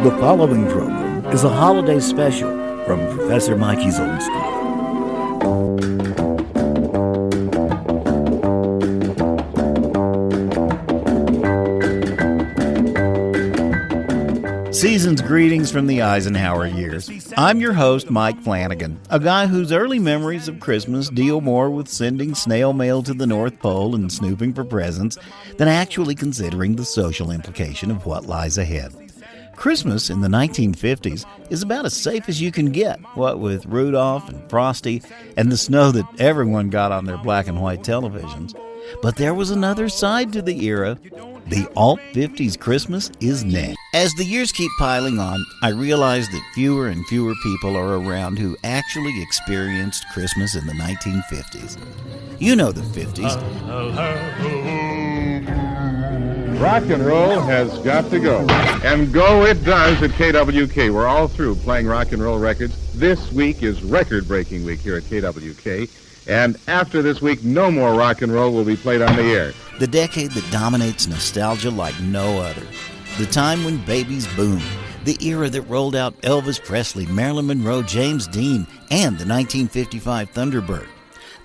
The following program is a holiday special from Professor Mikey's Old School. Season's greetings from the Eisenhower years. I'm your host, Mike Flanagan, a guy whose early memories of Christmas deal more with sending snail mail to the North Pole and snooping for presents than actually considering the social implication of what lies ahead. Christmas in the 1950s is about as safe as you can get, what with Rudolph and Frosty and the snow that everyone got on their black and white televisions. But there was another side to the era. The alt-50s Christmas is next. As the years keep piling on, I realize that fewer and fewer people are around who actually experienced Christmas in the 1950s. You know the 50s. Rock and roll has got to go. And go it does at KWK. We're all through playing rock and roll records. This week is record-breaking week here at KWK. And after this week, no more rock and roll will be played on the air. The decade that dominates nostalgia like no other. The time when babies boomed. The era that rolled out Elvis Presley, Marilyn Monroe, James Dean, and the 1955 Thunderbird.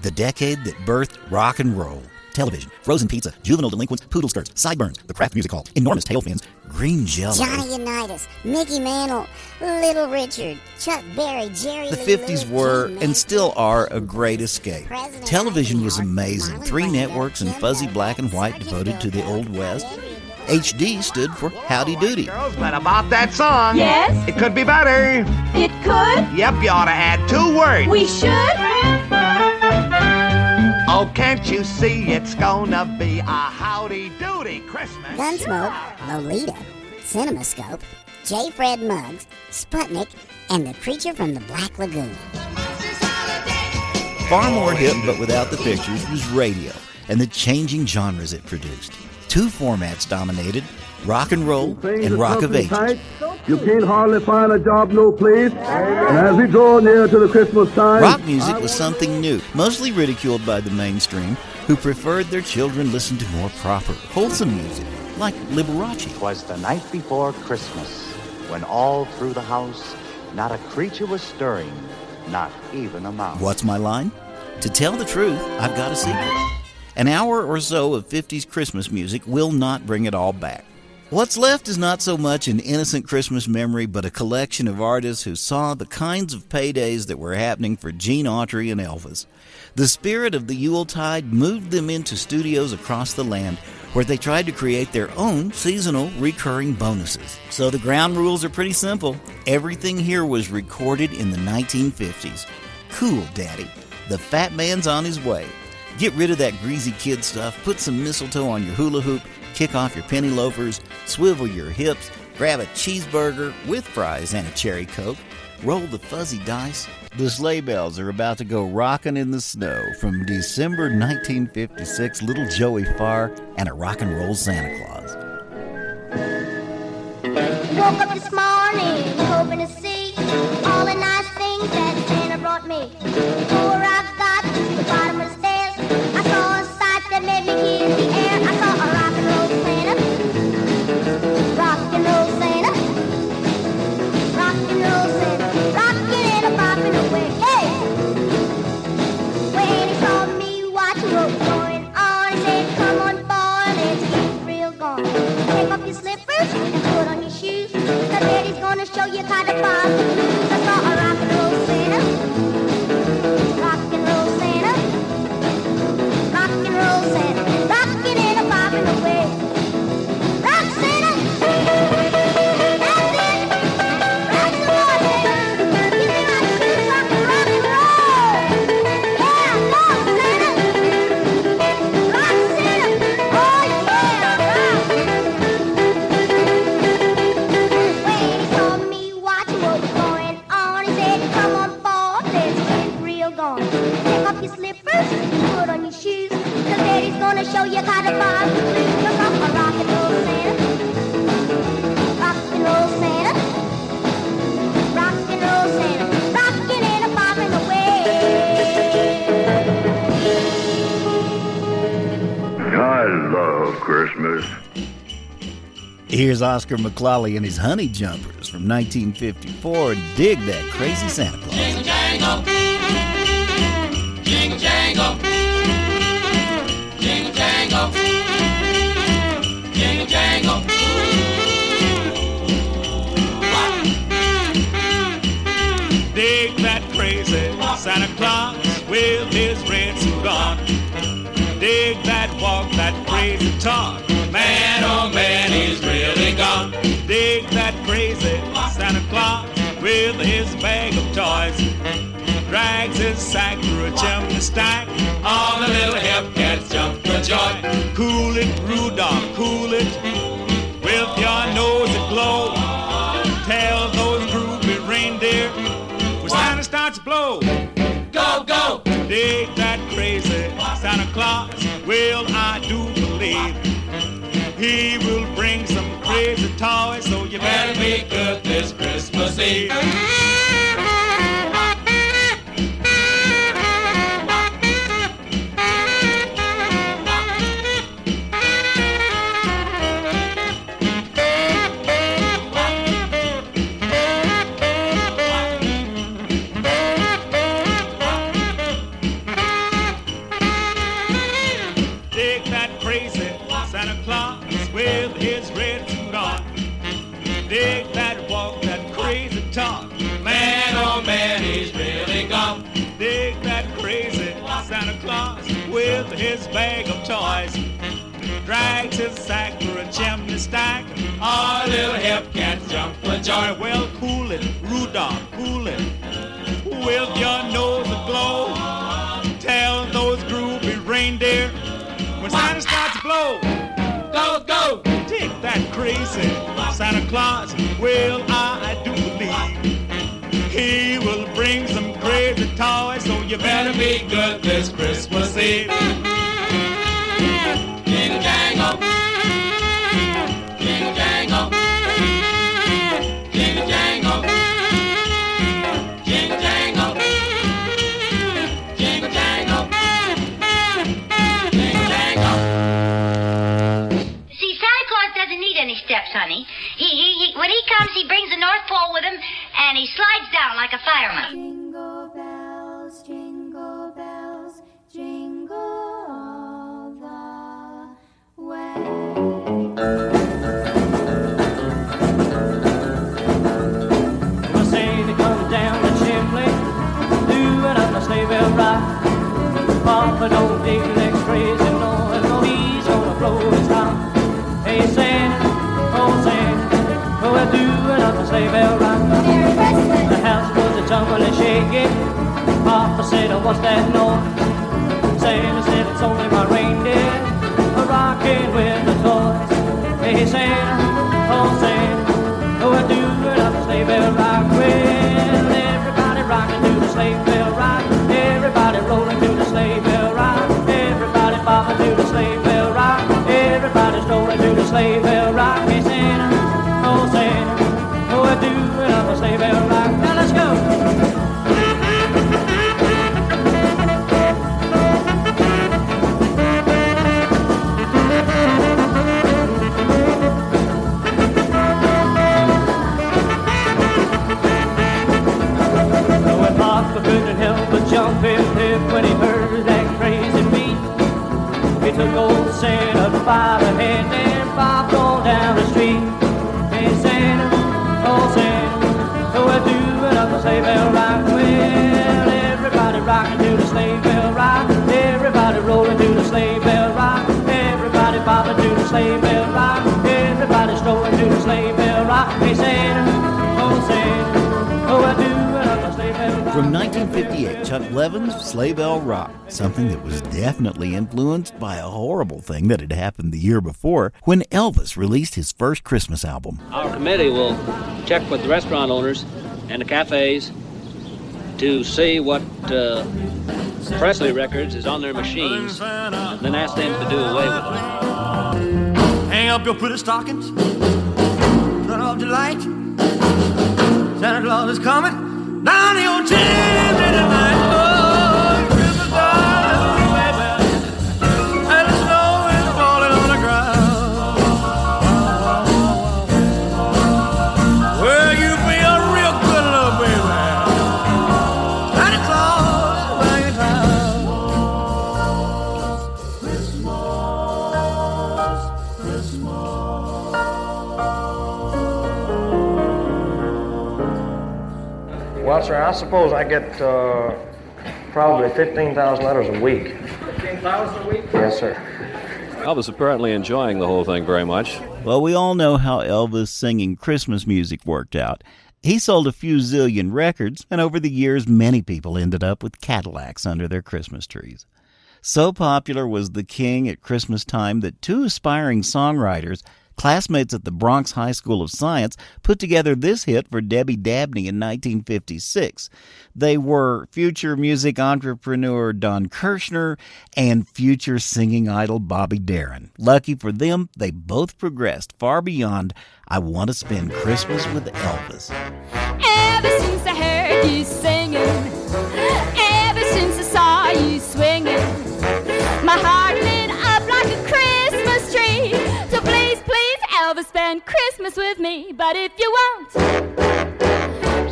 The decade that birthed rock and roll. Television, frozen pizza, juvenile delinquents, poodle skirts, sideburns, the Kraft Music Hall, enormous tail fins, green jello. Johnny Unitas, Mickey Mantle, Little Richard, Chuck Berry, Jerry The Lee 50s Lewis, were, Jim and still are, a great escape. President Television was Eisenhower, amazing. Marlon 3 Brando, networks and Jim fuzzy Bevel, black and white Sergeant devoted to the Bilko, Old West. Jerry- HD stood for Howdy Doody. Girls, but about that song. Yes? It could be better. It could? Yep, you ought to add 2 words. We should? Oh, can't you see it's gonna be a howdy doody Christmas? Gunsmoke, Lolita, CinemaScope, J. Fred Muggs, Sputnik, and the Creature from the Black Lagoon. Far more hip, but without the pictures, was radio and the changing genres it produced. 2 formats dominated, rock and roll and rock of ages. You can't hardly find a job no place. And as we draw near to the Christmas time, Rock music was something new, mostly ridiculed by the mainstream, who preferred their children listen to more proper, wholesome music, like Liberace. 'Twas the night before Christmas, when all through the house not a creature was stirring, not even a mouse. What's my line? To tell the truth, I've got a secret. An hour or so of 50s Christmas music will not bring it all back. What's left is not so much an innocent Christmas memory, but a collection of artists who saw the kinds of paydays that were happening for Gene Autry and Elvis. The spirit of the Yuletide moved them into studios across the land where they tried to create their own seasonal recurring bonuses. So the ground rules are pretty simple. Everything here was recorded in the 1950s. Cool, Daddy. The fat man's on his way. Get rid of that greasy kid stuff, put some mistletoe on your hula hoop, kick off your penny loafers, swivel your hips, grab a cheeseburger with fries and a cherry coke, roll the fuzzy dice. The sleigh bells are about to go rockin' in the snow from December 1956, Little Joey Farr and a rock and roll Santa Claus. Woke up this morning hoping to see all the nice things that Santa brought me. Before I got to the bottom of the stairs, I saw a sight that made me get in the air. I saw a rock and roll Santa, rock and roll Santa, rock and roll Santa, rocking and a bopping away. Hey! When he saw me watching what was going on, he said, "Come on, boy, let's get real gone. Take off your slippers and put on your shoes, 'cause Daddy's gonna show you how to fly the blues." I saw a rock and roll Santa, rock and roll Santa, rock and roll Santa, rocking and a bobbing away. Rock Santa, that's it. Rock some more, Santa. Give me my shoes, rock and roll. Yeah, go Santa. Rock Santa, oh yeah, rock. When he saw me watching what was going on, he said, "Come on, boy, let's get real gone. Take off your slippers, put on your shoes, 'cause Daddy's gonna show you how to fly the blues." I saw a rock and roll Santa, rock and roll Santa, rock and roll Santa, rocking and a bobbing away. I love Christmas. Here's Oscar McClolly and his Honey Jumpers from 1954 and dig that crazy Santa Claus. Jingle jangle, jingle jangle, jingle jangle, jingle jangle. Dig that crazy Santa Claus with his red suit on. Dig that walk, that crazy talk. Man, oh man, he's really gone. Dig that crazy Santa Claus with his bag of toys. Drags his sack through a chimney stack. All the little hip cats jump for joy. Cool it, Rudolph, cool it. With your nose aglow. Tell those groovy reindeer when Santa starts to blow. Go, go! Dig that crazy Santa Claus. Well, I do believe he will bring some crazy toys, so you better be good this Christmas Eve. With his red suit on. Dig that walk, that crazy talk. Man, oh man, he's really gone. Dig that crazy Santa Claus with his bag of toys. Drags his sack through a chimney stack. All little hip cats jump for joy. Well, cool it, Rudolph, cool it. With your nose aglow. Tell those groovy reindeer when Santa starts to blow. Go, go! Dig that crazy Santa Claus. Well, I do believe he will bring some crazy toys, so you better be good this Christmas Eve. Jingle jangle, jingle jangle, jingle jangle, jingle jangle, jingle jangle, jingle jangle. Doesn't need any steps, honey. He when he comes, he brings the North Pole with him, and he slides down like a fireman. Jingle bells, jingle all the way. Well, Santa comes down the chimney, doing up the sleigh bell ride. Papa don't dig that crazy noise, no, he's gonna blow his top. Hey Santa, oh we're doing up the sleigh bell ride. Merry Christmas! The house was a tumbling and shaking. Papa said, what's that noise? Santa said, it's only my reindeer, rocking with the toys. Hey Santa, oh we're doing up the sleigh bell ride. Well, everybody rocking to the sleigh bell ride. Everybody rolling to the sleigh bell ride. Everybody bopping to the sleigh bell ride. Everybody's rolling to the sleigh bell rock. Hey Santa, oh we're doing up a sleigh bell rock. Now let's go. When Papa couldn't help but jump his hip when he heard that crazy beat. He took old Santa by the hand and bopped on down the street. Hey Santa, oh we're doing up the sleigh bell rock. Well, everybody rocking to the sleigh bell rock. Everybody rolling to the sleigh bell rock. Everybody bopping to the sleigh bell rock. Everybody strolling to the sleigh bell rock. Hey Santa, oh we're doing up the sleigh bell rock. From 1958, Chuck Levin's Sleigh Bell Rock, something that was definitely influenced by a horrible thing that had happened the year before when Elvis released his first Christmas album. Our committee will check with the restaurant owners and the cafes to see what Presley records is on their machines, and then ask them to do away with them. Hang up your pretty stockings, turn off the light. Santa Claus is coming down your chimney tonight. Oh, Christmas time, and the snow is falling on the ground. Well, you Well, sir, I suppose I get probably 15,000 letters a week. 15,000 a week? Yes, sir. Elvis apparently enjoying the whole thing very much. Well, we all know how Elvis singing Christmas music worked out. He sold a few zillion records, and over the years, many people ended up with Cadillacs under their Christmas trees. So popular was the King at Christmas time that two aspiring songwriters, classmates at the Bronx High School of Science, put together this hit for Debbie Dabney in 1956. They were future music entrepreneur Don Kirshner and future singing idol Bobby Darin. Lucky for them, they both progressed far beyond I Want to Spend Christmas with Elvis. Ever since I heard you singing, ever since I saw you swinging, my heart lit up like a Christmas tree. So please, please, Elvis, spend Christmas with me. But if you won't,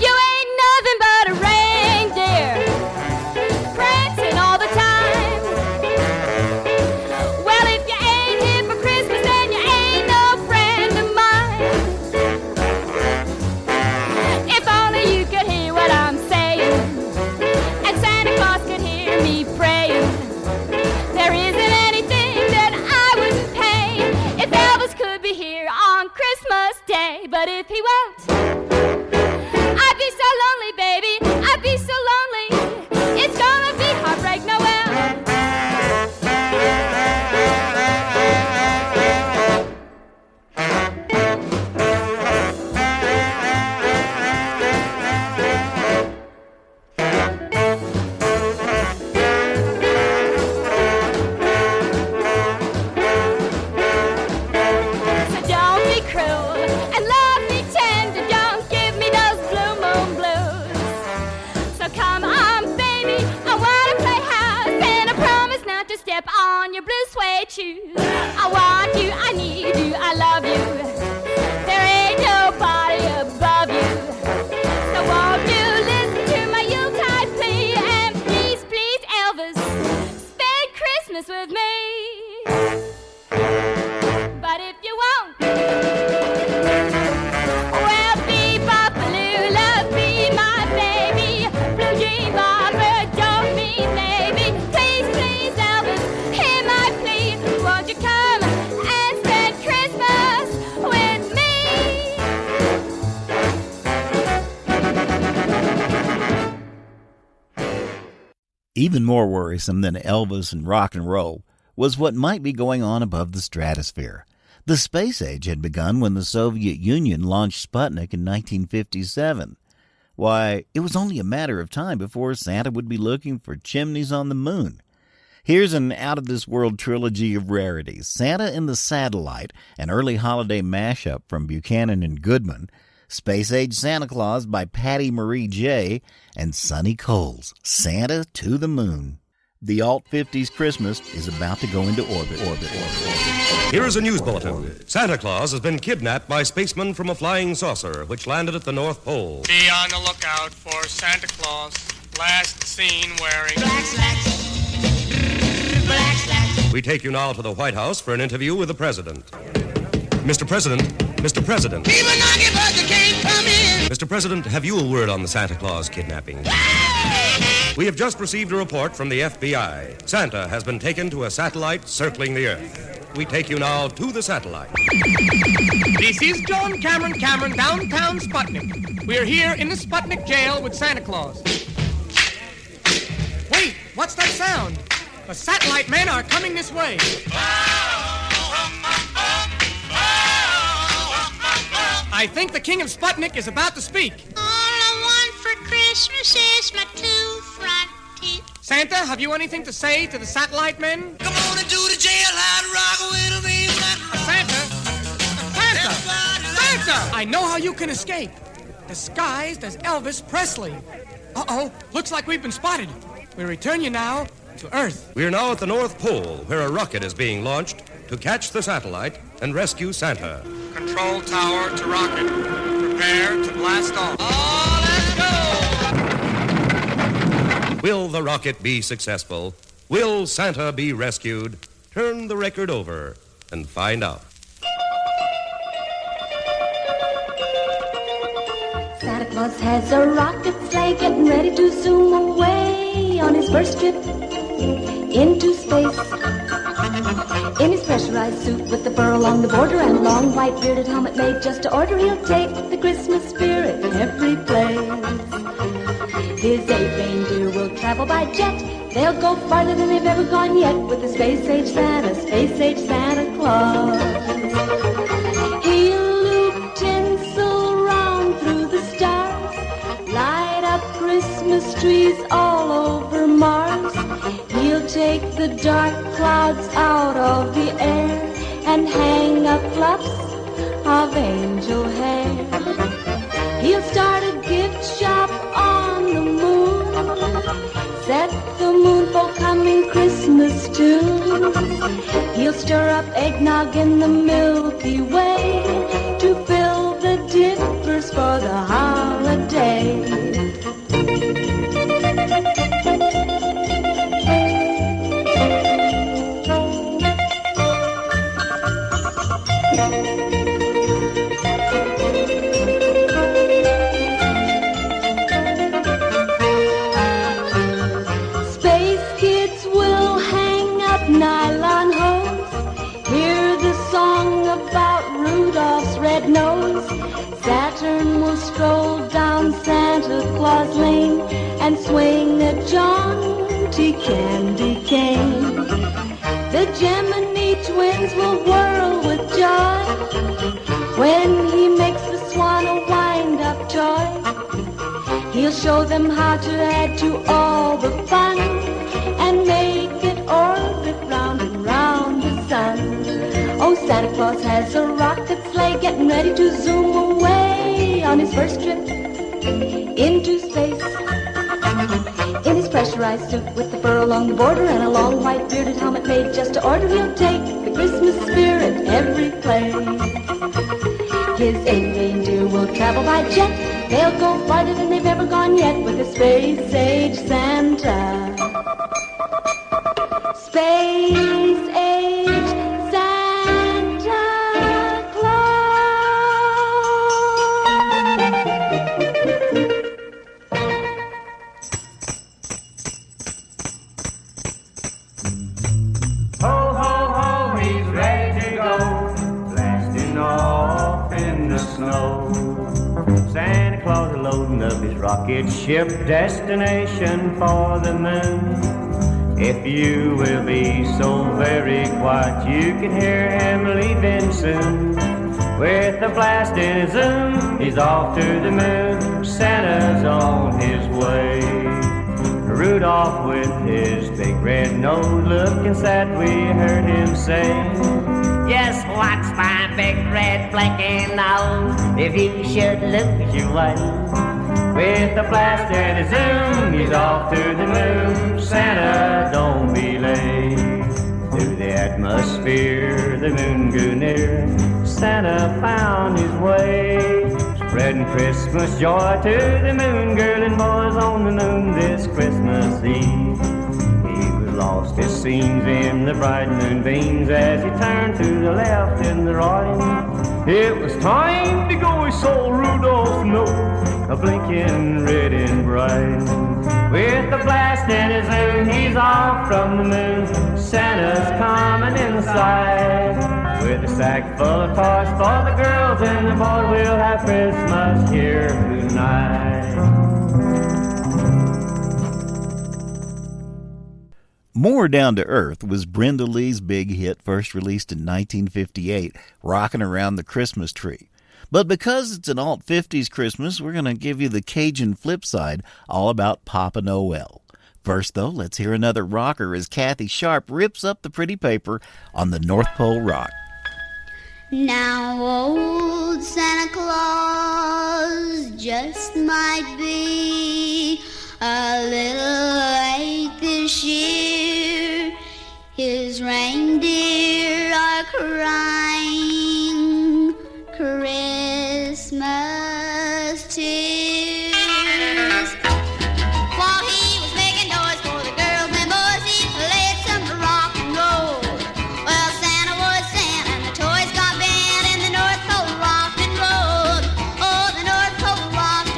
you ain't nothing but a reindeer, prancing all the time. Well, if you ain't here for Christmas, then you ain't no friend of mine. If only you could hear what I'm saying, and Santa Claus could hear me praying. There isn't anything that I wouldn't pay if Elvis could be here on Christmas Day. But if he won't, I'd be so lonely, baby, I'd be so lonely. It's gonna be Heartbreak Noel. So don't be cruel and love me tender. Don't give me those blue moon blues. So come on, baby, I wanna play house, and I promise not to step on your blue suede shoes. I want you, I need you, I love you. There ain't nobody above you. So won't you listen to my Yuletide plea, and please, please, Elvis, spend Christmas with me. But if you won't, well, Bebop-a-lula, be my baby. Blue jean bomber, don't mean maybe. Please, please, Elvis, hear my plea. Won't you come and spend Christmas with me? Even more worrisome than Elvis and rock and roll was what might be going on above the stratosphere. The space age had begun when the Soviet Union launched Sputnik in 1957. Why, it was only a matter of time before Santa would be looking for chimneys on the moon. Here's an out-of-this-world trilogy of rarities: Santa and the Satellite, an early holiday mashup from Buchanan and Goodman, Space Age Santa Claus by Patty Marie J., and Sonny Coles, Santa to the Moon. The alt-50s Christmas is about to go into orbit. Here is a news bulletin. Santa Claus has been kidnapped by spacemen from a flying saucer, which landed at the North Pole. Be on the lookout for Santa Claus, last seen wearing black slacks. We take you now to the White House for an interview with the President. Mr. President, Mr. President. People knocking, but they can't come in. Mr. President, have you a word on the Santa Claus kidnapping? We have just received a report from the FBI. Santa has been taken to a satellite circling the Earth. We take you now to the satellite. This is John Cameron, downtown Sputnik. We are here in the Sputnik jail with Santa Claus. Wait, what's that sound? The satellite men are coming this way. I think the king of Sputnik is about to speak. All I want for Christmas is my two front teeth. Santa, have you anything to say to the satellite men? Come on and do the jailhouse rock with me. Santa! I know how you can escape. Disguised as Elvis Presley. Uh-oh, looks like we've been spotted. We return you now to Earth. We are now at the North Pole, where a rocket is being launched to catch the satellite and rescue Santa. Control tower to rocket. Prepare to blast off. Oh, let's go! Will the rocket be successful? Will Santa be rescued? Turn the record over and find out. Santa Claus has a rocket sleigh getting ready to zoom away on his first trip into space. In his pressurized suit with the fur along the border and long white bearded helmet made just to order, he'll take the Christmas spirit every place. His 8 reindeer will travel by jet. They'll go farther than they've ever gone yet with the space-age Santa Claus. He'll loop tinsel round through the stars, light up Christmas trees all over Mars. He'll take the dark clouds out of the air and hang up fluffs of angel hair. He'll start a gift shop on the moon, set the moon for coming Christmas tunes. He'll stir up eggnog in the Milky Way to fill the dippers for the holiday. Nylon hose, hear the song about Rudolph's red nose. Saturn will stroll down Santa Claus Lane and swing a jaunty candy cane. The Gemini twins will whirl with joy when he makes the swan a wind-up toy. He'll show them how to add to all the fun and make it orbit round and round the sun. Oh, Santa Claus has a rocket sleigh getting ready to zoom away on his first trip into space. In his pressurized suit with the fur along the border and a long white bearded helmet made just to order, he'll take the Christmas spirit every place. His 8 reindeer will travel by jet. They'll go farther than they've ever gone yet with a space-age Santa. Space-age Santa Ho, ho, ho, he's ready to go, blasting off in the snow. Santa Claus is loading up his rocket ship, destination for the moon. If you will be so very quiet, you can hear him leaving soon. With a blast in his zoom, he's off to the moon. Santa's on his way. Rudolph with his big red nose, looking sad, we heard him say. Just watch my big red blinking nose if you should lose your way. With a blast and a zoom, he's off to the moon. Santa, don't be late. Through the atmosphere, the moon grew near. Santa found his way, spreading Christmas joy to the moon girl and boys on the moon this Christmas Eve. He was lost, it seems, in the bright moonbeams as he turned to the left and the right. It was time to go, he saw Rudolph's nose, a blinking red and bright. With a blast and a zoom, he's off from the moon. Santa's coming in sight. With a sack full of toys for the girls and the boys, we'll have Christmas here tonight. More Down to Earth was Brenda Lee's big hit, first released in 1958, Rockin' Around the Christmas Tree. But because it's an alt-50s Christmas, we're going to give you the Cajun flip side, all about Papa Noel. First, though, let's hear another rocker as Kathy Sharp rips up the pretty paper on the North Pole Rock. Now old Santa Claus just might be a little late this year. His reindeer are crying Christmas tears. While he was making noise for the girls and boys, he played some rock and roll. Well, Santa was Santa and the toys got banned and the North Pole rocked and rolled. Oh, the North Pole rocked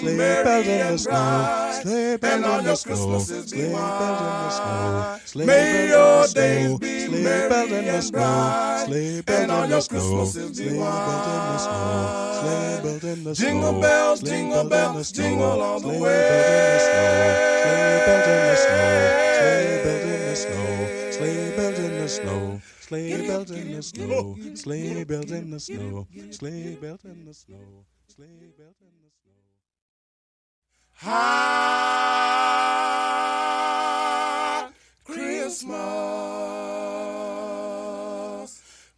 sleigh bells in the snow, sleigh bells in the snow, sleigh bells in the snow, sleigh May your days be sleigh merry bells in the and snow, bright, sleigh and all bells your in the snow, Christmases be sleigh bells in the snow, sleigh white. bells in the Jingle snow, bells, sleigh jingle bells in the bells, snow, jingle all the sleigh way. bells in the snow, sleigh bells in the snow, sleigh bells in the snow, sleigh bells in the snow, sleigh bells in the snow, sleigh bells in the snow, sleigh bells in the snow. Hot Christmas.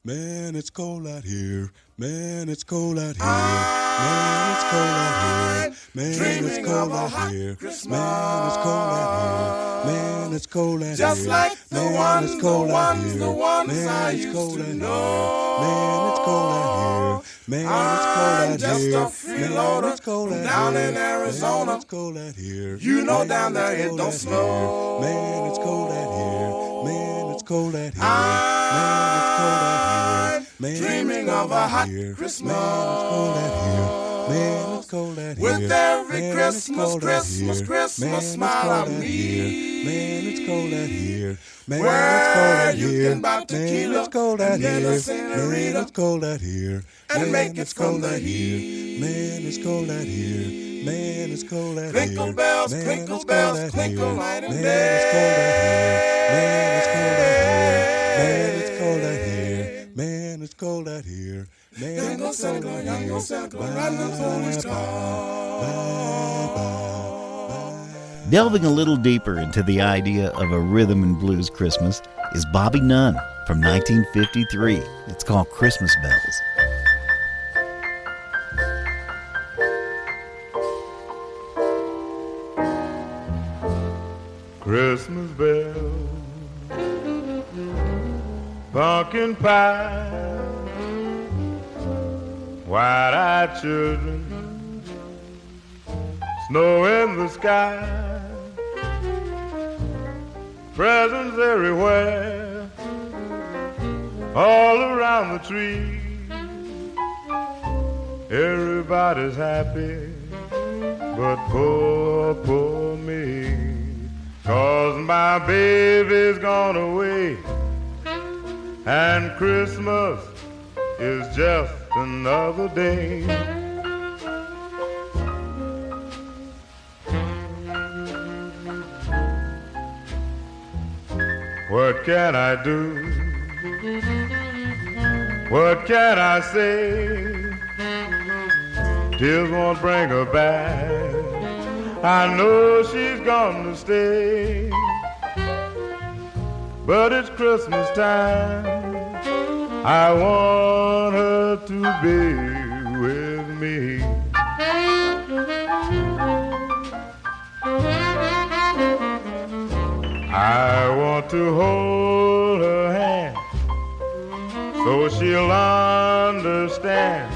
Man, it's cold out here. Man, it's cold out here. Man, it's cold out here. Man, it's cold out here. Man, it's cold out here. Man, it's cold out here. Just like the Man, it's cold out here. the ones Man, I it's used cold to out here. know. Man, it's cold out here. Man, it's cold I'm out just here. a freeloader Man, it's cold from out down here. in Arizona. Man, it's cold out here. You know Man, down there it's it cold don't out snow. here. Man, it's cold out here. Man, it's cold out here. I'm Man, dreaming it's of cold a out hot here. Christmas. Man, it's cold out here. Man, it's cold out here. With every Man, it's Christmas, cold out Christmas, here. Christmas Man, it's smile cold I out here. meet. Man, it's cold out here. Man, Where it's cold out you here. can buy Man, tequila it's cold out and get a here. senorita Man, it's cold out here. and Man, make it it's from cold the out here. heat. Man, it's cold out here. Man, it's cold out here. Crinkle bells, Man, crinkle it's bells, cold out crinkle here. night and Man, day. it's cold out here. Man, it's cold out here. Man, it's cold out here. Man, it's cold out here. Man, Young it's cold Santa, out young here. Santa, riding the pony's Delving a little deeper into the idea of a rhythm and blues Christmas is Bobby Nunn from 1953. It's called Christmas Bells. Christmas bells, pumpkin pie, wide-eyed children, snow in the sky, presents everywhere, all around the tree. Everybody's happy, but poor, poor me. 'Cause my baby's gone away, and Christmas is just another day. What can I do? What can I say? Tears won't bring her back. I know she's gonna stay, but it's Christmas time. I want her to be with me. I want to hold her hand so she'll understand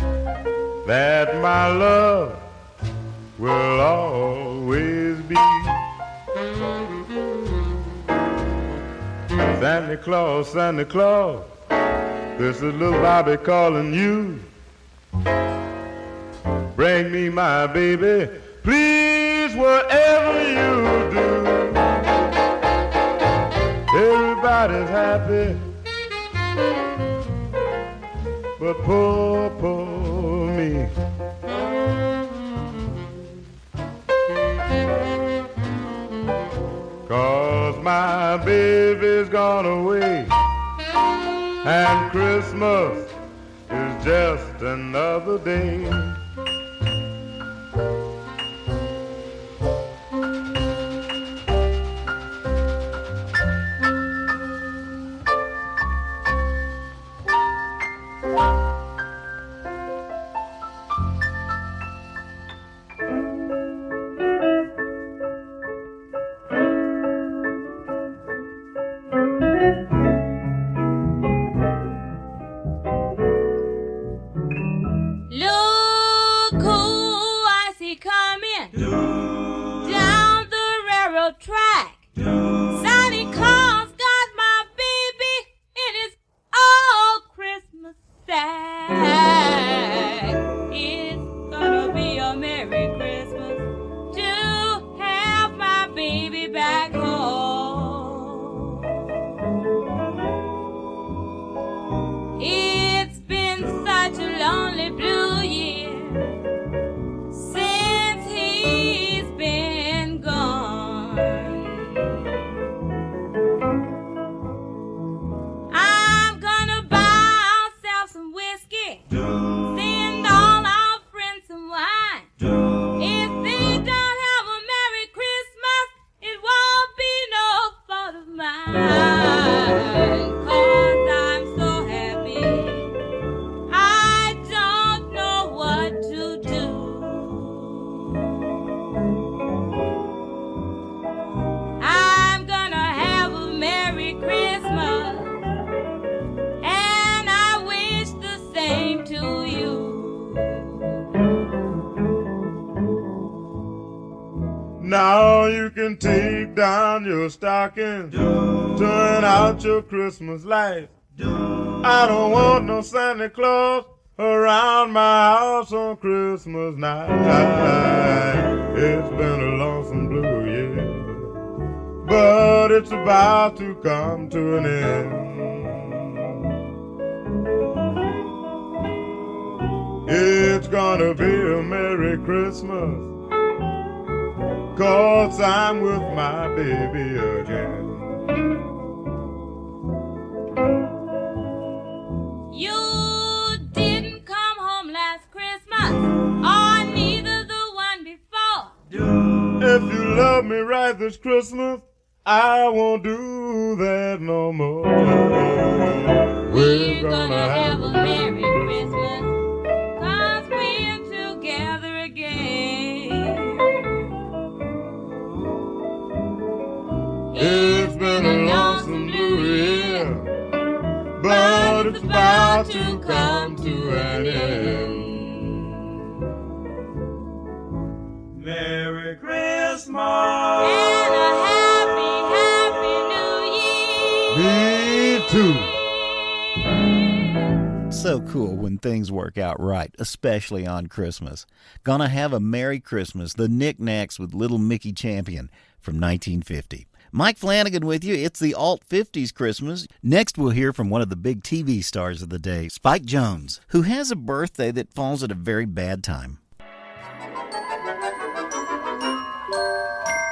that my love will always be. Santa Claus, Santa Claus, this is little Bobby calling you. Bring me my baby, please, whatever you do. Everybody's happy, but poor, poor me. 'Cause my baby's gone away, and Christmas is just another day. Look who I see coming down the railroad track. Santa Claus got my baby in his all Christmas sack. It's gonna be a Merry Christmas back home. It's been such a lonely blue year since he's been gone. I'm gonna buy ourselves some whiskey, send all our friends some wine. If they don't have a Merry Christmas, it won't be no fault of mine. 'Cause I'm so happy, I don't know what to do. I'm gonna have a Merry Christmas, and I wish the same to you. Now you can take down your stocking, turn out your Christmas lights. I don't want no Santa Claus around my house on Christmas night. It's been a lonesome blue year, but it's about to come to an end. It's gonna be a Merry Christmas, 'cause I'm with my baby again. You didn't come home last Christmas, or neither the one before. If you love me right this Christmas, I won't do that no more. We're gonna have a Merry Christmas, 'cause we're together again. It's been a lonesome blue year, but it's about to come to an end. Merry Christmas and a happy, happy New Year. Me too. So cool when things work out right, especially on Christmas. Gonna Have a Merry Christmas, the Knickknacks with Little Mickey Champion from 1950. Mike Flanagan with you. It's the Alt-50s Christmas. Next, we'll hear from one of the big TV stars of the day, Spike Jones, who has a birthday that falls at a very bad time.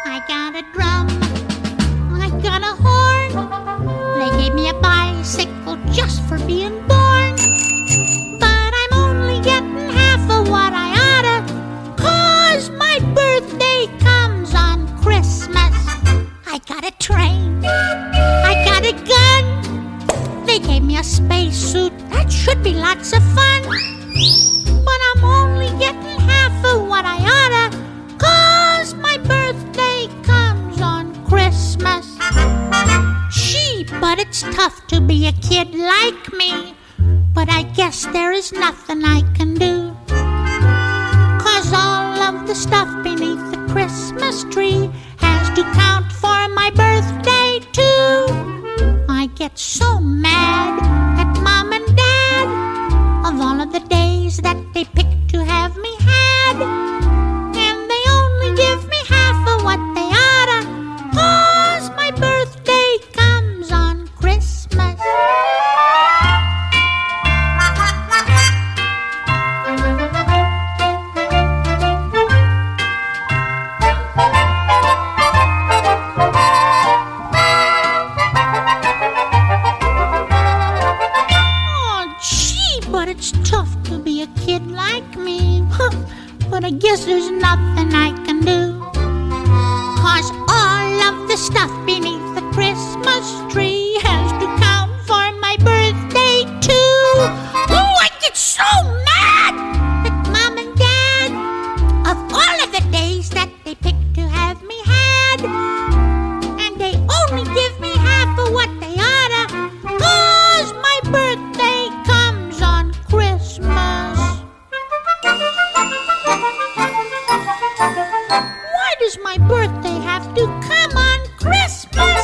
I got a drum, I got a horn. They gave me a bicycle just for being born. But I'm only getting half of what I oughta, 'cause my birthday comes on Christmas. I got a train, I got a gun. They gave me a spacesuit, that should be lots of fun. But I'm only getting half of what I oughta, 'cause my birthday comes on Christmas. Gee, but it's tough to be a kid like me. But I guess there is nothing I can do, 'cause all of the stuff beneath the Christmas tree has to count for my birthday too. I get so mad at Mom and Dad of all of the days that they picked to have me had, and they only give me half of what they oughta, 'cause my birthday comes on Christmas. But it's tough to be a kid like me. But I guess there's nothing I can do, 'cause all of the stuff beneath the Christmas tree has to count for my birthday too. Oh, I get so mad at Mom and Dad of all of the days that they picked to have me had, and they only give me half of what they oughta, 'cause my birthday comes on Christmas. Why does my birthday have to come on Christmas?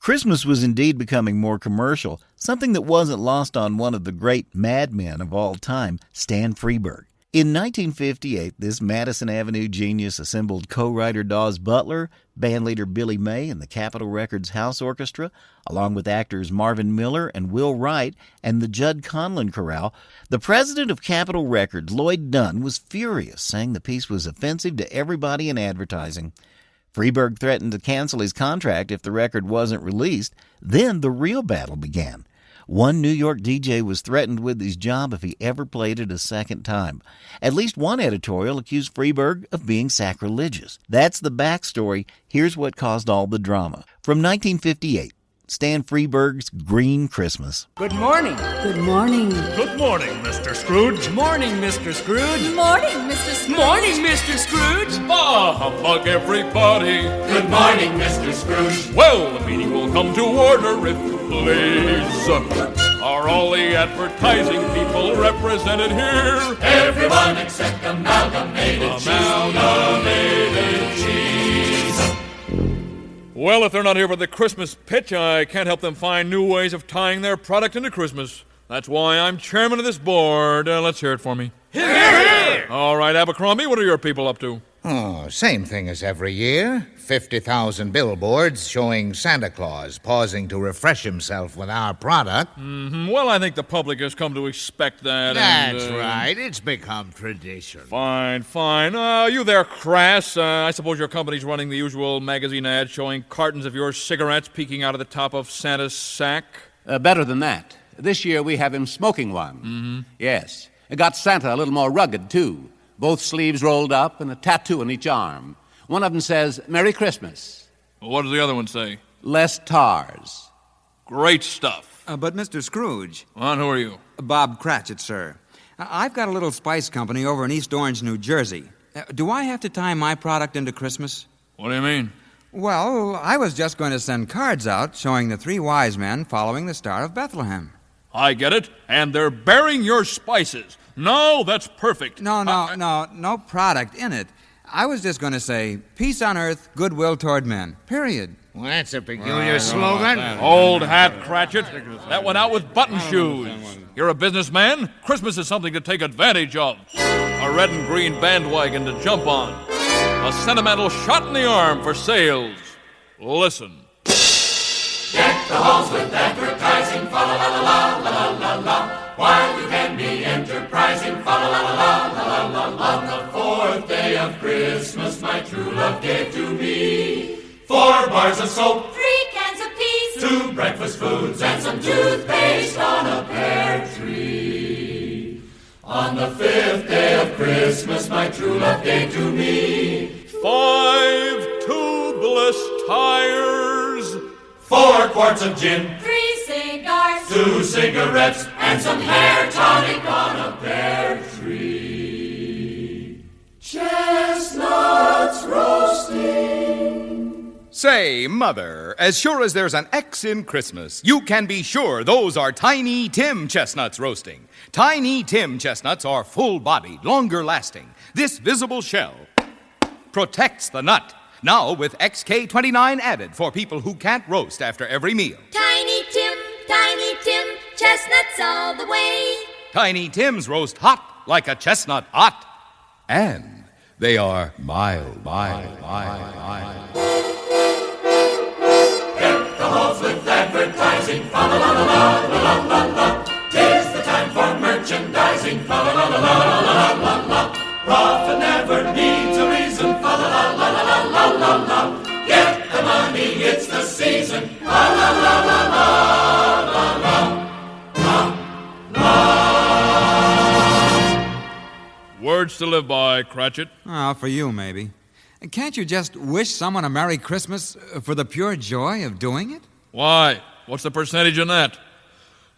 Christmas was indeed becoming more commercial, something that wasn't lost on one of the great madmen of all time, Stan Freberg. In 1958, this Madison Avenue genius assembled co-writer Dawes Butler, bandleader Billy May, and the Capitol Records House Orchestra, along with actors Marvin Miller and Will Wright and the Judd Conlon Chorale. The president of Capitol Records, Lloyd Dunn, was furious, saying the piece was offensive to everybody in advertising. Freeberg threatened to cancel his contract if the record wasn't released. Then the real battle began. One New York DJ was threatened with his job if he ever played it a second time. At least one editorial accused Freeberg of being sacrilegious. That's the backstory. Here's what caused all the drama. From 1958, Stan Freeberg's Green Christmas. Good morning. Good morning. Good morning, Mr. Scrooge. Morning, Mr. Scrooge. Morning, Mr. Scrooge. Morning, Mr. Scrooge. Bah, humbug, everybody. Good morning, Mr. Scrooge. Well, the meeting will come to order if you please. Are all the advertising people represented here? Everyone except Amalgamated Cheese. Well, if they're not here for the Christmas pitch, I can't help them find new ways of tying their product into Christmas. That's why I'm chairman of this board. Let's hear it for me. Hear, hear! All right, Abercrombie, what are your people up to? Oh, same thing as every year. 50,000 billboards showing Santa Claus pausing to refresh himself with our product. Well, I think the public has come to expect that. That's right. It's become tradition. Fine. You there, Crass. I suppose your company's running the usual magazine ad showing cartons of your cigarettes peeking out of the top of Santa's sack? Better than that. This year we have him smoking one. Yes. It got Santa a little more rugged, too. Both sleeves rolled up and a tattoo on each arm. One of them says, Merry Christmas. Well, what does the other one say? Less tars. Great stuff. But Mr. Scrooge. And who are you? Bob Cratchit, sir. I've got a little spice company over in East Orange, New Jersey. Do I have to tie my product into Christmas? What do you mean? Well, I was just going to send cards out showing the three wise men following the Star of Bethlehem. I get it. And they're bearing your spices. No, that's perfect. No product in it. I was just going to say, peace on earth, goodwill toward men. Period. Well, that's a peculiar slogan. Old hat, Cratchit. That went out with button shoes. You're a businessman. Christmas is something to take advantage of. A red and green bandwagon to jump on. A sentimental shot in the arm for sales. Listen. Deck the halls with advertising, fa la la la la la la la. While you can be enterprising, fa la la la la la la. On the fourth day of Christmas, my true love gave to me 4 bars of soap, 3 cans of peas, 2 breakfast foods, and some toothpaste on a pear tree. On the 5th day of Christmas, my true love gave to me 5 tubeless tires, 4 quarts of gin, 3 cigars, 2 cigarettes, and some hair tonic on a pear tree. Chestnuts roasting. Say, Mother, as sure as there's an X in Christmas, you can be sure those are Tiny Tim chestnuts roasting. Tiny Tim chestnuts are full-bodied, longer-lasting. This visible shell protects the nut. Now with XK29 added for people who can't roast after every meal. Tiny Tim, chestnuts all the way. Tiny Tims roast hot like a chestnut hot. And they are mild. Deck the halls with advertising, fa la la la la la la la. 'Tis the time for merchandising, fa la la la la la la la. Profit never needs a reason, fa la la la la la la la. Get the money, it's the season, fa la la la la la la. Words to live by, Cratchit. For you, maybe. Can't you just wish someone a Merry Christmas for the pure joy of doing it? Why? What's the percentage in that?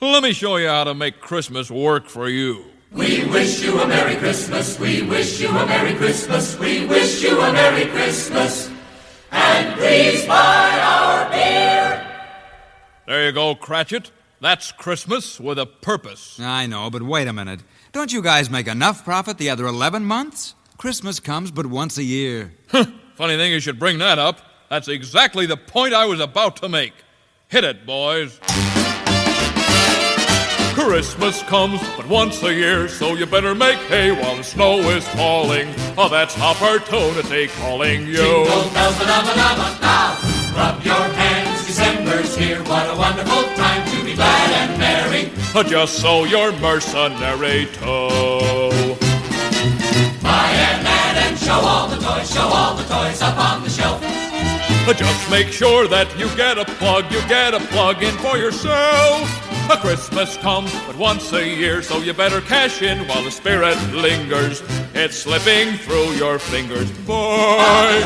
Let me show you how to make Christmas work for you. We wish you a Merry Christmas, we wish you a Merry Christmas, we wish you a Merry Christmas, and please buy our beer. There you go, Cratchit. That's Christmas with a purpose. I know, but wait a minute. Don't you guys make enough profit the other 11 months? Christmas comes but once a year. Funny thing you should bring that up. That's exactly the point I was about to make. Hit it, boys. Christmas comes but once a year, so you better make hay while the snow is falling. Oh, that's opportunity calling you. Jingle bells, ba-da-ba-da-ba-da. Rub your hands, December's here. What a wonderful time to be glad and merry. Just so you're mercenary too. Buy an ad and show all the toys up on the shelf. Just make sure that you get a plug in for yourself. A Christmas comes but once a year, so you better cash in while the spirit lingers. It's slipping through your fingers. Boy,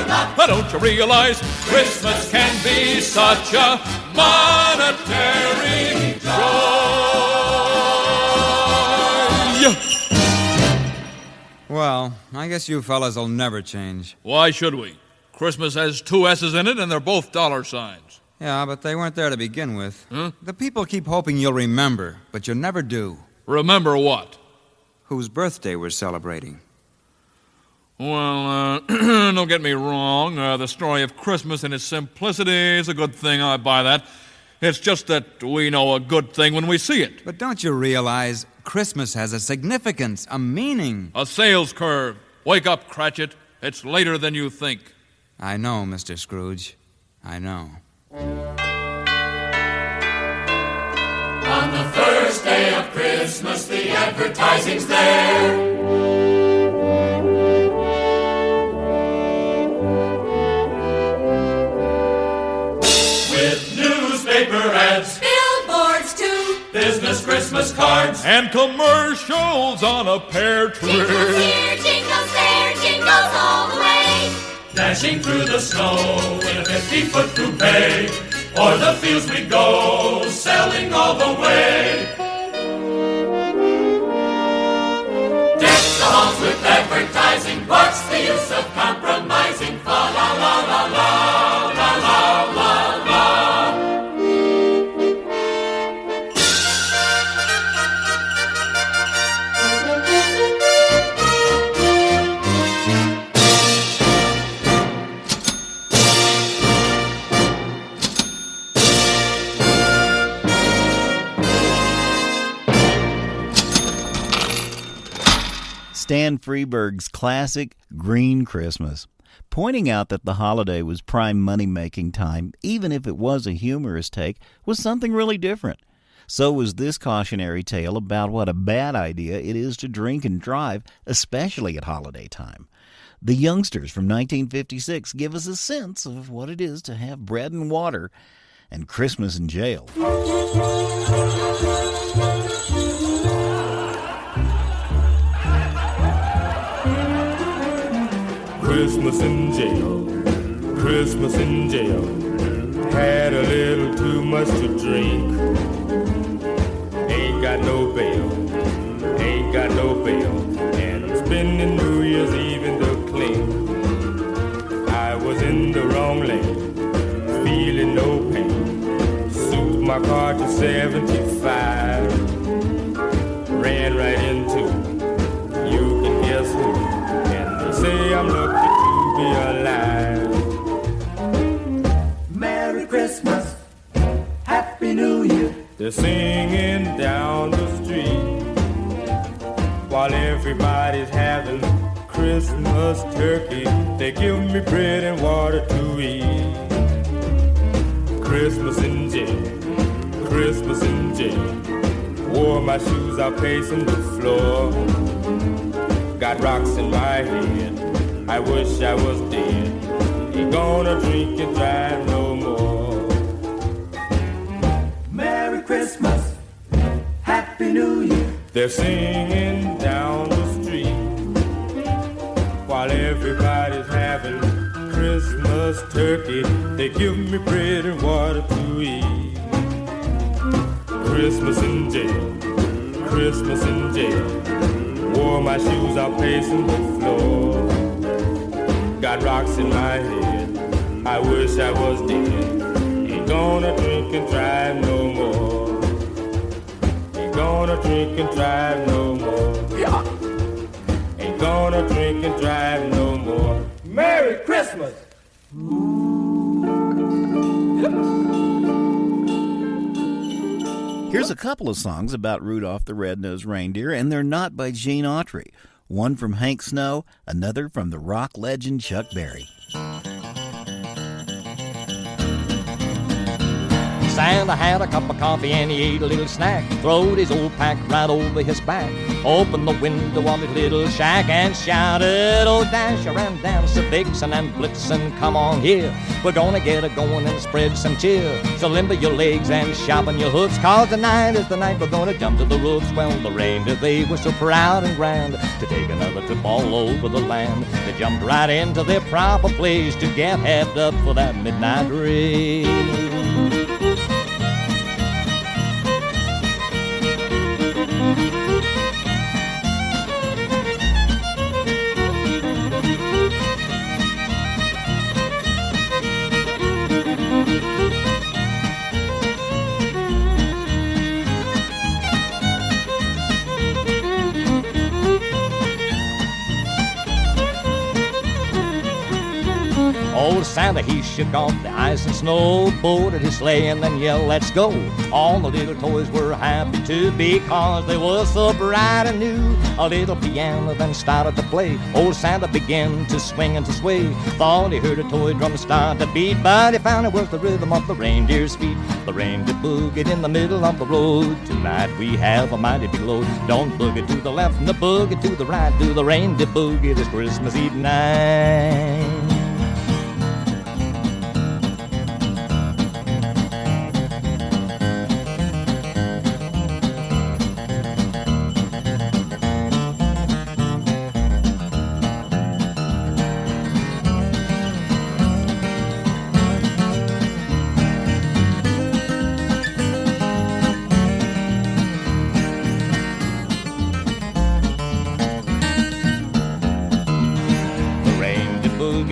don't you realize Christmas can be such a monetary joy? Well, I guess you fellas will never change. Why should we? Christmas has two S's in it, and they're both dollar signs. Yeah, but they weren't there to begin with. The people keep hoping you'll remember, but you never do. Remember what? Whose birthday we're celebrating. Well, don't get me wrong. The story of Christmas in its simplicity is a good thing. I buy that. It's just that we know a good thing when we see it. But don't you realize Christmas has a significance, a meaning? A sales curve. Wake up, Cratchit. It's later than you think. I know, Mr. Scrooge. I know. On the first day of Christmas, the advertising's there. With newspaper ads, Billboards too. business Christmas cards, and commercials on a pear tree. Jingles here, jingles there, jingles all the way. dashing through the snow in a 50-foot coupe. O'er the fields we go, selling all the way. Deck the halls with advertising. What's the use of compromising? Fa la la la la la la la la. Stan Freberg's classic Green Christmas, pointing out that the holiday was prime money-making time, even if it was a humorous take, was something really different. So was this cautionary tale about what a bad idea it is to drink and drive, especially at holiday time. The Youngsters from 1956 give us a sense of what it is to have bread and water and Christmas in jail. Christmas in jail, Christmas in jail. Had a little too much to drink. Ain't got no bail, ain't got no bail. And I'm spending New Year's Eve in the clink. I was in the wrong lane, feeling no pain. Souped my car to 75. Ran right into, you can guess who. Say I'm lucky to be alive. Merry Christmas, Happy New Year. They're singing down the street while everybody's having Christmas turkey. They give me bread and water to eat. Christmas in jail, Christmas in jail. Wore my shoes out pacing the floor. Got rocks in my head, I wish I was dead. Ain't gonna drink and drive no more. Merry Christmas, Happy New Year. They're singing down the street while everybody's having Christmas turkey. They give me bread and water to eat. Christmas in jail, Christmas in jail. Wore my shoes out pacing the floor. Got rocks in my head, I wish I was dead. Ain't gonna drink and drive no more. Ain't gonna drink and drive no more. Ain't gonna drink and drive no more. Merry Christmas! Here's Here's a couple of songs about Rudolph the Red-Nosed Reindeer, and they're not by Gene Autry. One from Hank Snow, another from the rock legend Chuck Berry. Santa had a cup of coffee and he ate a little snack. Throwed his old pack right over his back. Opened the window of his little shack and shouted, "Oh, Dasher and Dancer, Vixen and Blitzen, come on here. We're gonna get a-going and spread some cheer. So limber your legs and sharpen your hoofs, 'cause tonight is the night we're gonna jump to the roofs." Well, the reindeer, they were so proud and grand to take another trip all over the land. They jumped right into their proper place to get hepped up for that midnight race. Old Santa, he shook off the ice and snow, boarded his sleigh and then yelled, "Let's go!" All the little toys were happy too, because they were so bright and new. A little piano then started to play. Old Santa began to swing and to sway. Thought he heard a toy drum start to beat, but he found it was the rhythm of the reindeer's feet. The reindeer boogied in the middle of the road. Tonight we have a mighty big load. Don't boogie to the left and the boogie to the right. Do the reindeer boogie this Christmas Eve night.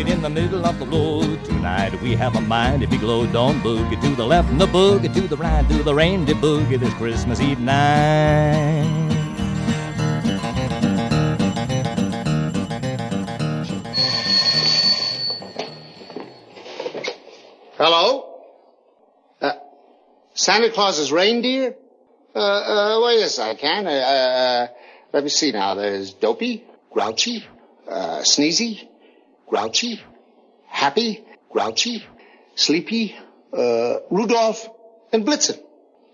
In the middle of the road. Tonight we have a mighty big load. Don't boogie to the left and the boogie to the right. Do the reindeer boogie this Christmas Eve night. Hello? Santa Claus's reindeer? Well, yes, I can. Let me see now. There's Dopey, Grouchy, Sneezy, Grouchy, Happy, Grouchy, Sleepy, Rudolph, and Blitzen.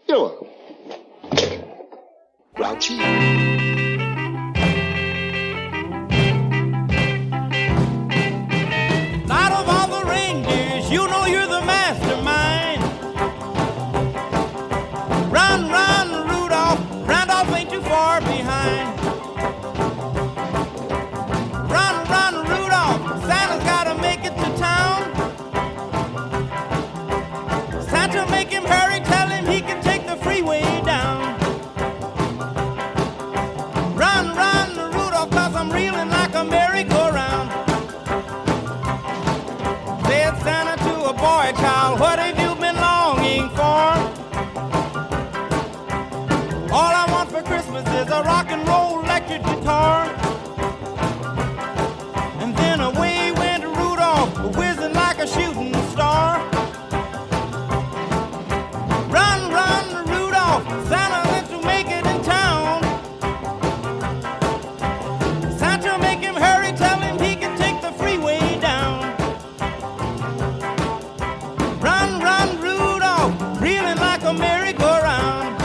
You're welcome. Grouchy. Out of all the reindeers, you know you're the mastermind. Run, run, Rudolph. Randolph ain't too far behind. Run, run, Rudolph. Santa's gotta make it to town. Santa, make him hurry. Tell him he can take the freeway down. Run, run, Rudolph, 'cause I'm reeling like a merry-go-round. Said Santa to a boy child, what have you been longing for? All I want for Christmas is a rock and roll electric guitar. And then away went Rudolph, whizzing like a shooting star. Run, run, Rudolph, Santa wants to make it in town. Santa, make him hurry, tell him he can take the freeway down. Run, run, Rudolph, reeling like a merry-go-round.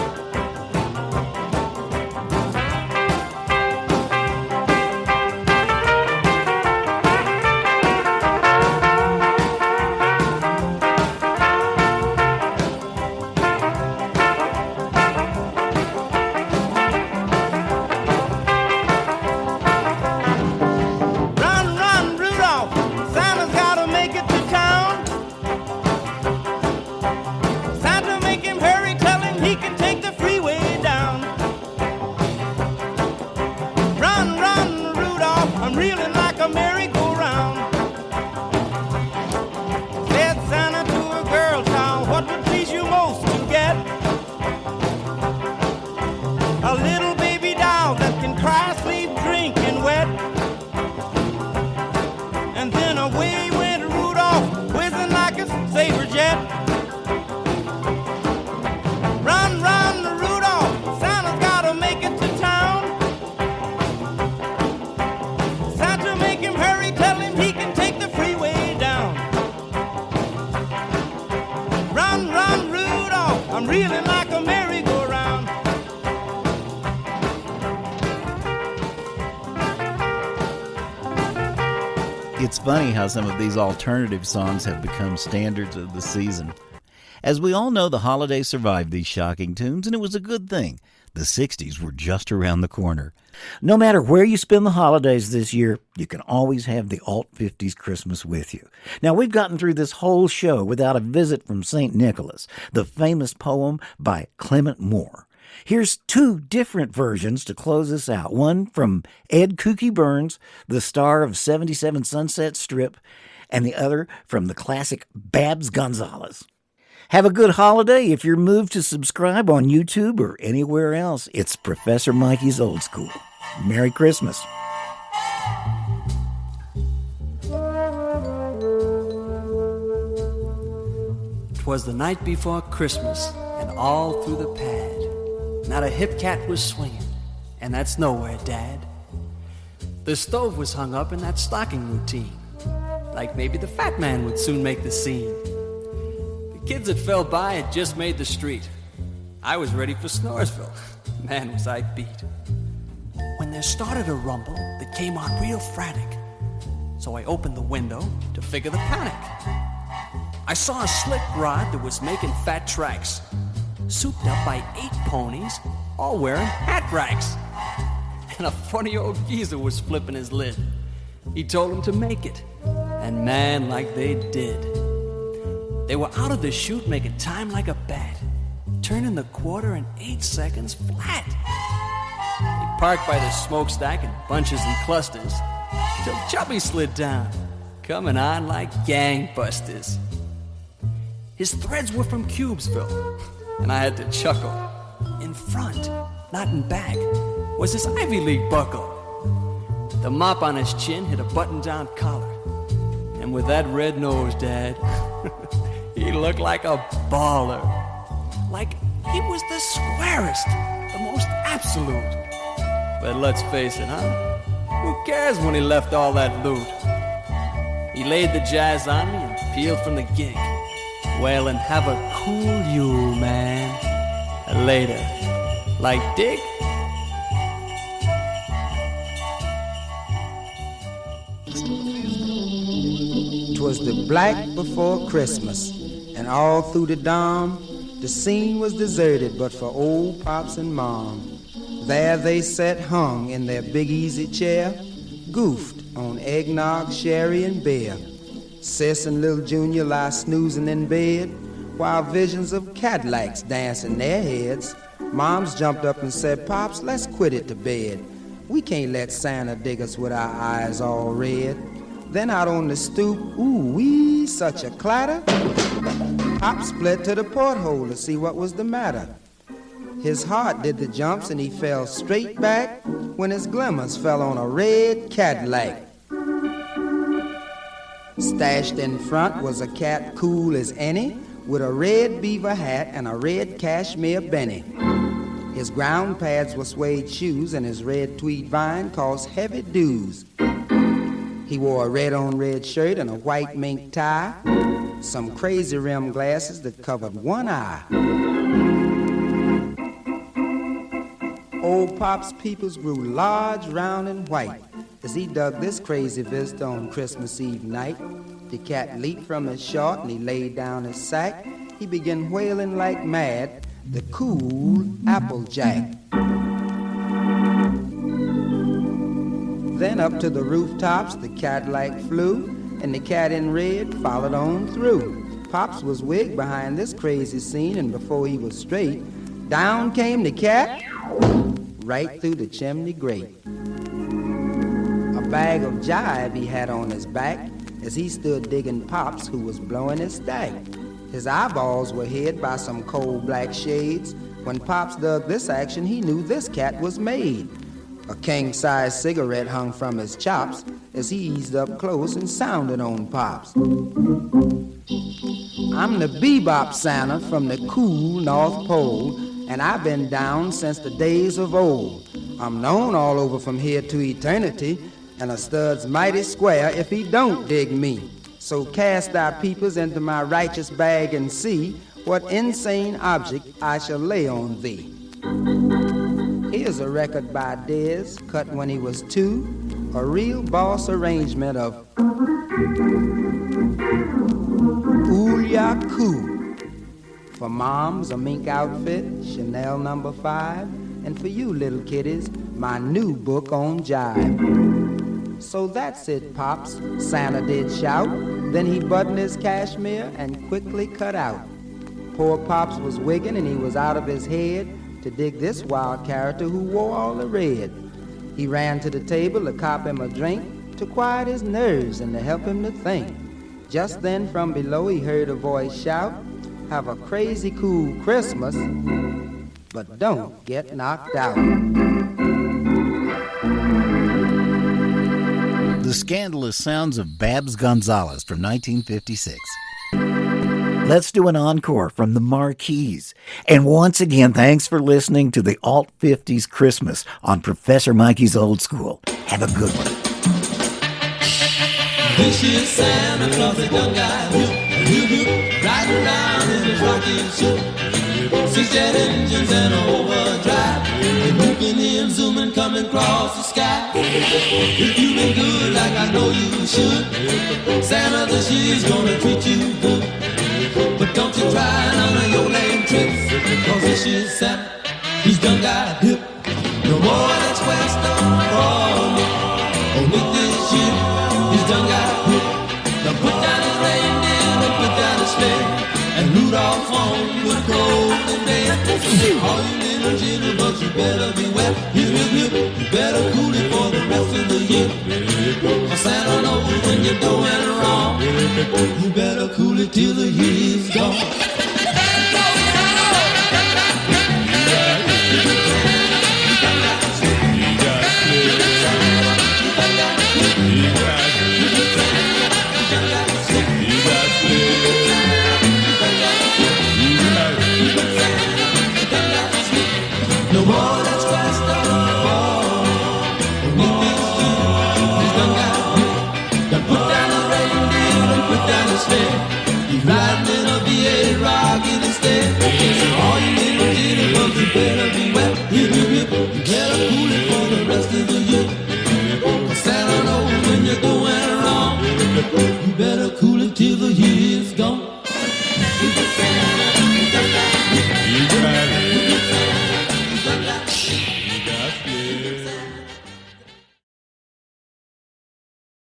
I'm reeling like a merry-go-round. It's funny how some of these alternative songs have become standards of the season. As we all know, the holidays survived these shocking tunes, and it was a good thing. The 60s were just around the corner. No matter where you spend the holidays this year, you can always have the Alt 50s Christmas with you. Now, we've gotten through this whole show without a visit from St. Nicholas, the famous poem by Clement Moore. Here's two different versions to close us out. One from Ed Kooky Burns, the star of 77 Sunset Strip, and the other from the classic Babs Gonzalez. Have a good holiday. If you're moved to subscribe on YouTube or anywhere else, it's Professor Mikey's Old School. Merry Christmas. 'Twas the night before Christmas, and all through the pad, not a hip cat was swinging, and that's nowhere, Dad. The stove was hung up in that stocking routine, like maybe the fat man would soon make the scene. The kids that fell by had just made the street. I was ready for Snoresville. Man, was I beat. When there started a rumble that came on real frantic, so I opened the window to figure the panic. I saw a slick rod that was making fat tracks, souped up by 8 ponies, all wearing hat racks. And a funny old geezer was flipping his lid. He told them to make it, and man, like they did. They were out of the chute making time like a bat, turning the quarter in 8 seconds flat. They parked by the smokestack in bunches and clusters, till Chubby slid down, coming on like gangbusters. His threads were from Cubesville, and I had to chuckle. In front, not in back, was his Ivy League buckle. The mop on his chin hit a button-down collar, and with that red nose, Dad, he looked like a baller. Like he was the squarest, the most absolute. But let's face it, huh? Who cares when he left all that loot? He laid the jazz on me and peeled from the gig. Well, and have a cool Yule, man. Later. Like Dick? "'Twas the black before Christmas, and all through the dawn, the scene was deserted but for old Pops and Mom. There they sat hung in their big easy chair, goofed on eggnog, sherry, and beer. Sis and little Junior lie snoozing in bed, while visions of Cadillacs dance in their heads. Moms jumped up and said, 'Pops, let's quit it to bed. We can't let Santa dig us with our eyes all red.' Then out on the stoop, ooh-wee, such a clatter. Pop split to the porthole to see what was the matter. His heart did the jumps and he fell straight back when his glimmers fell on a red Cadillac. Stashed in front was a cat cool as any, with a red beaver hat and a red cashmere benny. His ground pads were suede shoes, and his red tweed vine cost heavy dues. He wore a red-on-red shirt and a white mink tie, some crazy rim glasses that covered one eye. Old Pop's peepers grew large, round, and white as he dug this crazy visitor on Christmas Eve night. The cat leaped from his short and he laid down his sack. He began wailing like mad, the cool Applejack. Then up to the rooftops the Cadillac flew, and the cat in red followed on through. Pops was wigged behind this crazy scene, and before he was straight, down came the cat, right through the chimney grate. A bag of jive he had on his back as he stood digging Pops, who was blowing his stack. His eyeballs were hid by some coal black shades. When Pops dug this action, he knew this cat was made. A king-size cigarette hung from his chops as he eased up close and sounded on Pops. "I'm the bebop Santa from the cool North Pole, and I've been down since the days of old. I'm known all over from here to eternity, and a stud's mighty square if he don't dig me. So cast thy peepers into my righteous bag and see what insane object I shall lay on thee. Here's a record by Dez, cut when he was 2, a real boss arrangement of Ooh-Ya-Koo. For moms, a mink outfit, Chanel No. 5, and for you little kiddies, my new book on jive. So that's it, Pops, Santa did shout. Then he buttoned his cashmere and quickly cut out. Poor Pops was wigging and he was out of his head to dig this wild character who wore all the red. He ran to the table to cop him a drink, to quiet his nerves and to help him to think. Just then from below he heard a voice shout, have a crazy cool Christmas, but don't get knocked out. The scandalous sounds of Babs Gonzalez from 1956. Let's do an encore from the Marquis. And once again, thanks for listening to the Alt 50s Christmas on Professor Mikey's Old School. Have a good one. This is Santa Claus, a young guy, riding around in his rocking suit. 6 jet engines and an overdrive, and you can hear him zooming coming across the sky. If you've been good like I know you should, Santa this year's gonna treat you good. But don't you try none of your lame tricks, cause this year's Santa, he's done got hip. No more that's west on Nick. Oh, Nick this year, he's done got hip. Now put down his reindeer and put down his sleigh, and Rudolph on with cold and day. All you little jitterbugs, you better beware. Hip, hip, hip, you better cool it for the rest of the year. For Santa knows when you're doing wrong, you better cool it till the year's